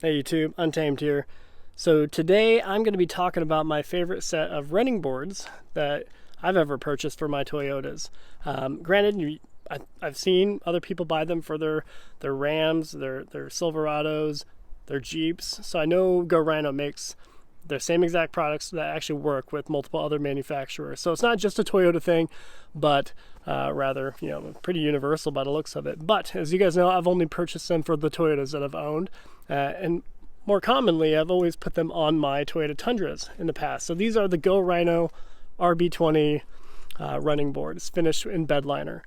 Hey YouTube, Untamed here. So today I'm going to be talking about my favorite set of running boards that I've ever purchased for my Toyotas. Granted, I've seen other people buy them for their Rams, their Silverados, their Jeeps. So I know Go Rhino makes the same exact products that actually work with multiple other manufacturers. So it's not just a Toyota thing, but rather, pretty universal by the looks of it. But as you guys know, I've only purchased them for the Toyotas that I've owned. And more commonly, I've always put them on my Toyota Tundras in the past. So these are the Go Rhino RB20 running boards, finished in bed liner.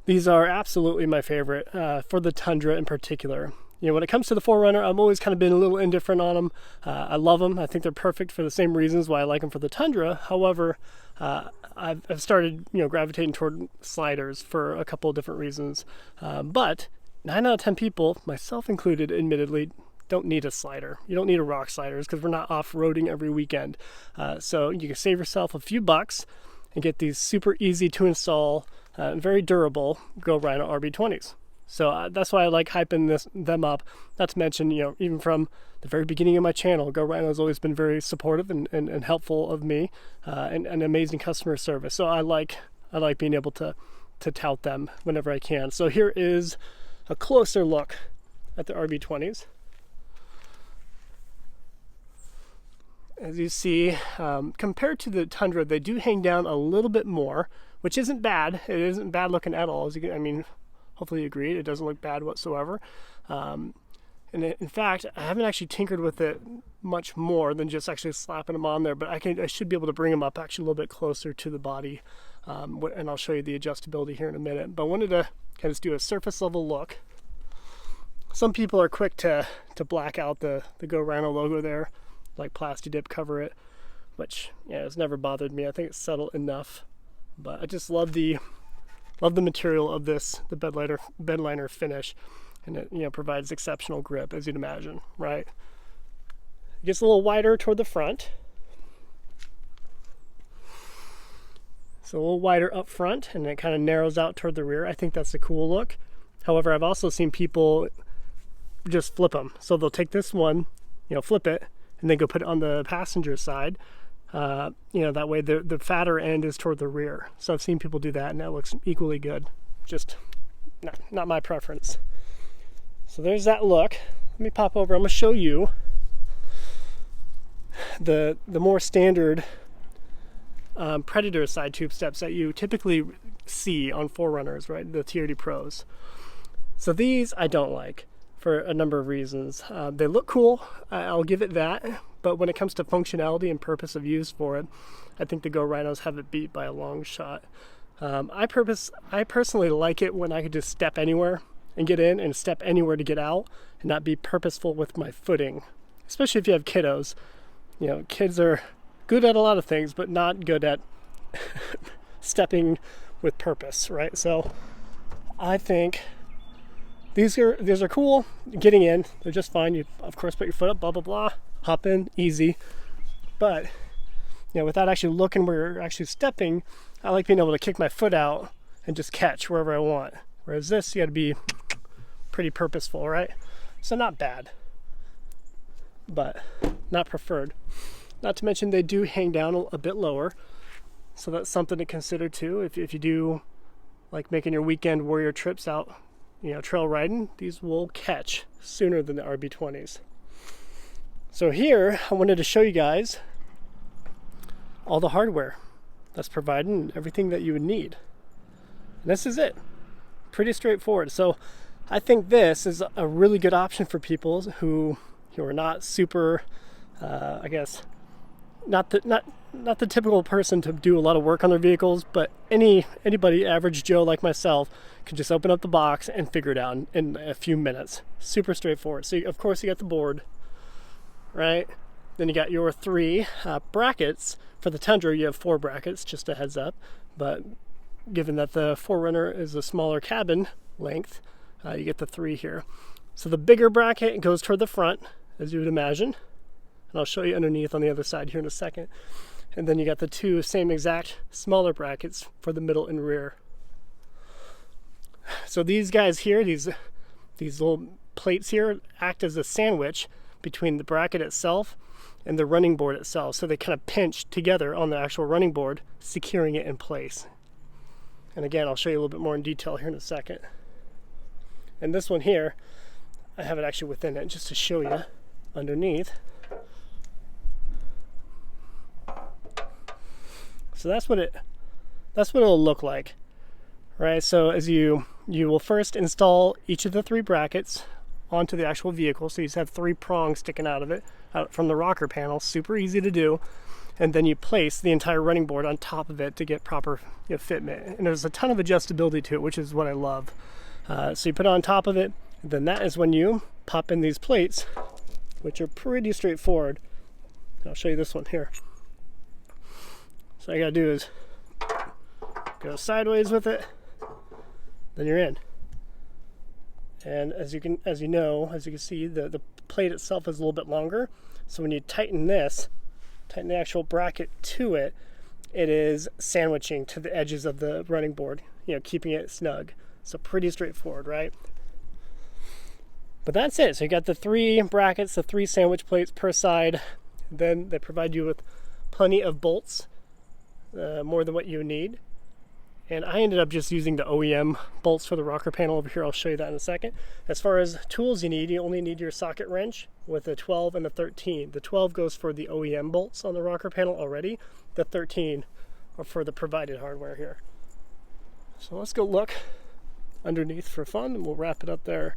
These are absolutely my favorite for the Tundra in particular. When it comes to the 4Runner, I've always kind of been a little indifferent on them. I love them. I think they're perfect for the same reasons why I like them for the Tundra. However, I've started, gravitating toward sliders for a couple of different reasons. But 9 out of 10 people, myself included, admittedly, don't need a slider. You don't need a rock sliders because we're not off-roading every weekend. So you can save yourself a few bucks and get these super easy to install, very durable Go Rhino RB20s. So that's why I like hyping them up. Not to mention, even from the very beginning of my channel, Go Rhino has always been very supportive and helpful of me, and amazing customer service. So I like being able to tout them whenever I can. So here is a closer look at the RB20s. As you see, compared to the Tundra, they do hang down a little bit more, which isn't bad. It isn't bad looking at all. Hopefully you agree, it doesn't look bad whatsoever. And in fact, I haven't actually tinkered with it much more than just actually slapping them on there, but I should be able to bring them up actually a little bit closer to the body, and I'll show you the adjustability here in a minute. But I wanted to kind of do a surface level look. Some people are quick to black out the Go Rhino logo there, like Plasti Dip cover it, which it's never bothered me. I think it's subtle enough, but I just love the material of this, the bed liner finish, and it provides exceptional grip, as you'd imagine, right? It gets a little wider toward the front. So a little wider up front, and it kind of narrows out toward the rear. I think that's a cool look. However, I've also seen people just flip them. So they'll take this one, flip it, and then go put it on the passenger side. That way the fatter end is toward the rear. So I've seen people do that, and that looks equally good. Just not my preference. So there's that look. Let me pop over. I'm going to show you the more standard Predator side tube steps that you typically see on 4Runners, right? The TRD Pros. So these I don't like for a number of reasons. They look cool, I'll give it that, but when it comes to functionality and purpose of use for it, I think the Go Rhinos have it beat by a long shot. I personally like it when I could just step anywhere and get in, and step anywhere to get out, and not be purposeful with my footing, especially if you have kiddos. Kids are good at a lot of things, but not good at stepping with purpose, right? So I think these are cool. Getting in, they're just fine. You of course put your foot up, blah blah blah, hop in, easy. But without actually looking where you're actually stepping, I like being able to kick my foot out and just catch wherever I want. Whereas this, you got to be pretty purposeful, right? So not bad, but not preferred. Not to mention they do hang down a bit lower, so that's something to consider too. If you do like making your weekend warrior trips out, trail riding, these will catch sooner than the RB20s. So here, I wanted to show you guys all the hardware that's provided and everything that you would need. And this is it. Pretty straightforward. So I think this is a really good option for people who are not super, not the typical person to do a lot of work on their vehicles, but anybody, average Joe like myself, can just open up the box and figure it out in a few minutes. Super straightforward. So of course you got the board, right? Then you got your 3 brackets. For the Tundra you have 4 brackets, just a heads up, but given that the 4Runner is a smaller cabin length, you get the 3 here. So the bigger bracket goes toward the front, as you would imagine, and I'll show you underneath on the other side here in a second. And then you got the 2 same exact smaller brackets for the middle and rear. So these guys here, these little plates here act as a sandwich between the bracket itself and the running board itself. So they kind of pinch together on the actual running board, securing it in place. And again, I'll show you a little bit more in detail here in a second. And this one here, I have it actually within it just to show you underneath. So that's what it'll look like, right? So as you will first install each of the 3 brackets onto the actual vehicle. So you just have 3 prongs sticking out of it, out from the rocker panel. Super easy to do. And then you place the entire running board on top of it to get proper fitment. And there's a ton of adjustability to it, which is what I love. So you put it on top of it, and then that is when you pop in these plates, which are pretty straightforward. I'll show you this one here. So all you gotta do is go sideways with it, then you're in. And as you can see, the plate itself is a little bit longer. So when you tighten the actual bracket to it, it is sandwiching to the edges of the running board, keeping it snug. So pretty straightforward, right? But that's it. So you got the 3 brackets, the 3 sandwich plates per side. Then they provide you with plenty of bolts, more than what you need. And I ended up just using the OEM bolts for the rocker panel over here. I'll show you that in a second. As far as tools you only need your socket wrench with a 12 and a 13. The 12 goes for the OEM bolts on the rocker panel already. The 13 are for the provided hardware here. So let's go look underneath for fun, and we'll wrap it up there.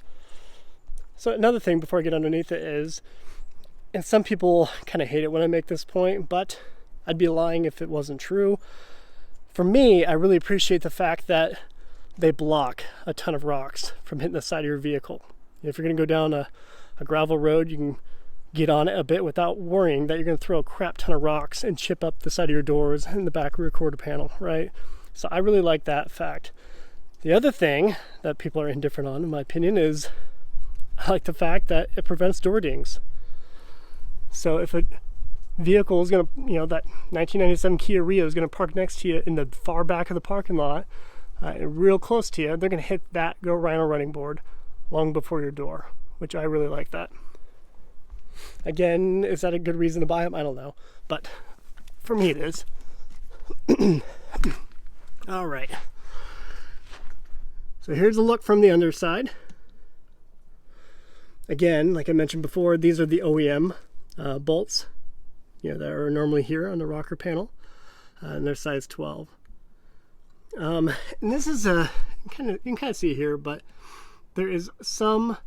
So another thing before I get underneath it is, and some people kind of hate it when I make this point, but I'd be lying if it wasn't true. For me, I really appreciate the fact that they block a ton of rocks from hitting the side of your vehicle. If you're going to go down a gravel road, you can get on it a bit without worrying that you're going to throw a crap ton of rocks and chip up the side of your doors and the back rear quarter panel, right? So I really like that fact. The other thing that people are indifferent on, in my opinion, is I like the fact that it prevents door dings. So if a vehicle is going to, that 1997 Kia Rio is going to park next to you in the far back of the parking lot, real close to you, they're going to hit that Go Rhino running board long before your door, which I really like that. Again, is that a good reason to buy them? I don't know, but for me it is. All right. So here's a look from the underside. Again, like I mentioned before, these are the OEM bolts, that are normally here on the rocker panel, and they're size 12. And this is you can kind of see here, but there is some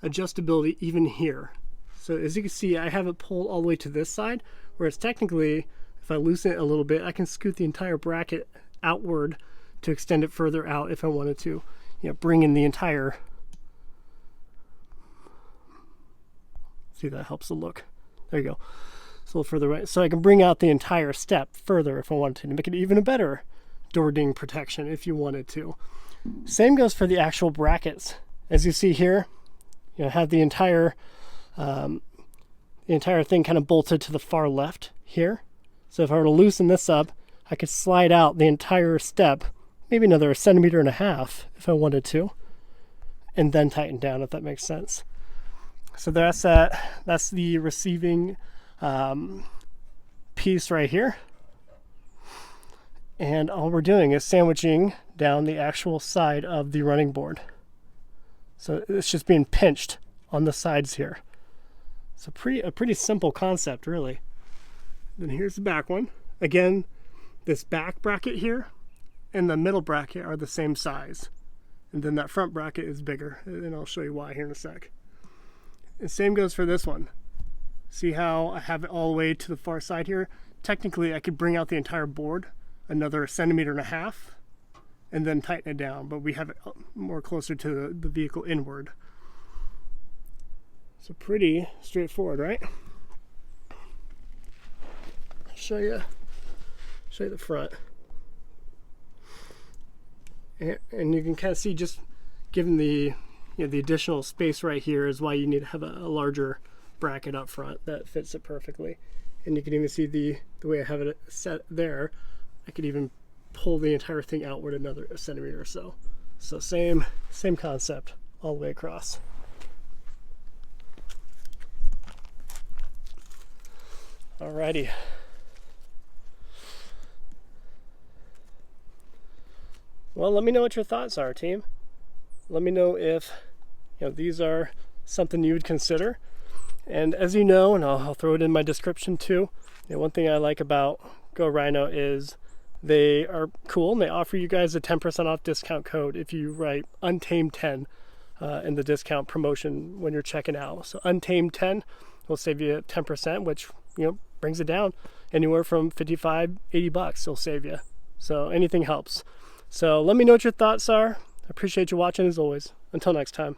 adjustability even here. So as you can see, I have it pulled all the way to this side, whereas technically, if I loosen it a little bit, I can scoot the entire bracket outward to extend it further out if I wanted to, bring in the entire. See, that helps the look. There you go. It's a little further right. So I can bring out the entire step further if I wanted to make it even a better door ding protection if you wanted to. Same goes for the actual brackets. As you see here, have the entire thing kind of bolted to the far left here. So if I were to loosen this up, I could slide out the entire step, maybe another 1.5 centimeters if I wanted to, and then tighten down, if that makes sense. So that's the receiving piece right here. And all we're doing is sandwiching down the actual side of the running board. So it's just being pinched on the sides here. So a pretty simple concept, really. Then here's the back one. Again, this back bracket here and the middle bracket are the same size. And then that front bracket is bigger, and I'll show you why here in a sec. And same goes for this one. See how I have it all the way to the far side here? Technically, I could bring out the entire board another 1.5 centimeters and then tighten it down, but we have it more closer to the vehicle inward. So pretty straightforward, right? I'll show you the front. And you can kind of see, just given the the additional space right here is why you need to have a larger bracket up front that fits it perfectly. And you can even see the way I have it set there. I could even pull the entire thing outward another 1 centimeter or so. So same concept all the way across. Alrighty. Well, let me know what your thoughts are, team. Let me know if these are something you would consider. And as you know, and I'll throw it in my description too, one thing I like about Go Rhino is they are cool and they offer you guys a 10% off discount code if you write Untamed 10 in the discount promotion when you're checking out. So Untamed 10 will save you 10%, which brings it down anywhere from $55-$80 it'll save you. So anything helps. So let me know what your thoughts are. I appreciate you watching as always. Until next time.